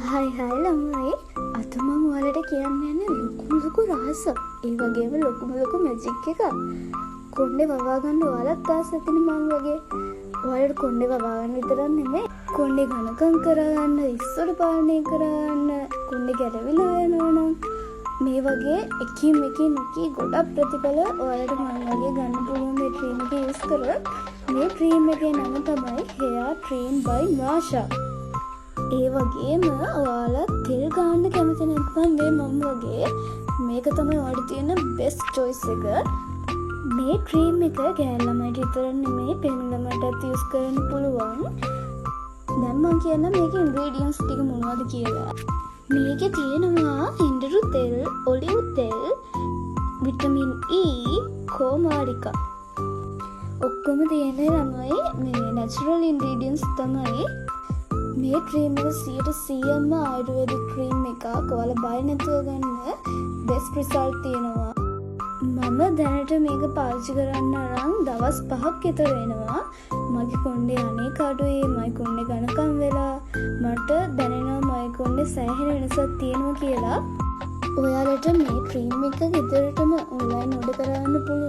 හයි ළමයි අද මම ඔයාලට කියන්න යන්නේ ලොකු රහසක්. ඒ වගේම ලොකු මැජික් එකක්. කොණ්ඩේ වවා ගන්න ඔයාලත් ආස ඇතිනේ මං වගේ. ඔයාලට කොණ්ඩේ වවා ගන්න විතරක් නෙමෙයි කොණ්ඩේ ඝනකම් කරගන්න, ඉස්සර පාලනය කරගන්න, කොණ්ඩේ ගැලවිලා යනවා නම් මේ වගේ එකින් නොකී ගොඩක් ප්‍රතිඵල ඔයාලට මං වගේ ගන්න පුළුවන් මේ ක්‍රීම් එක යූස් කරලා. මේ ක්‍රීම් එකේ නම තමයි Hair Cream by Marsha. ඒ වගේම ඔයාලා තෙල් ගන්න කැමති නැත්නම් මේ මම වගේ මේක තමයි ඔයාලට තියෙන බෙස්ට් choice එක. මේ ක්‍රීම් එක ගෑනු ළමයිට විතර නෙමෙයි පෙණු ළමයිටත් යූස් කරන්න පුළුවන්. දැන් මම කියන්න මේකේ ඉන්ග්‍රීඩියන්ට්ස් ටික මොනවද කියලා. මේකේ තියෙනවා ඉන්දිරු තෙල්, ඔලිව් තෙල්, විටමින් E, කොමාරිකා. ඔක්කොම තියෙන්නේ ළමයි මේ නැචරල් ඉන්ග්‍රීඩියන්ට්ස් තමයි. මේ ක්‍රීම් එක 100%ම ආයුර්වේදික් ක්‍රීම් එකක්. ඔයාලා බය නැතුව ගන්න. බෙස්ට් රිසල්ට් තියෙනවා. මම දැනට මේක පාවිච්චි කරන්න අරන් දවස් 5ක් විතර වෙනවා. මගේ කොණ්ඩේ අනේක අඩුයි. මගේ කොණ්ඩේ ඝනකම් වෙලා මට දැනෙනවා මගේ කොණ්ඩේ සෑහෙන වෙනසක් තියෙනවා කියලා. ඔයාලට මේ ක්‍රීම් එක ගෙදරටම ඔන්ලයින් ඕඩර් කරන්න පුළුවන්.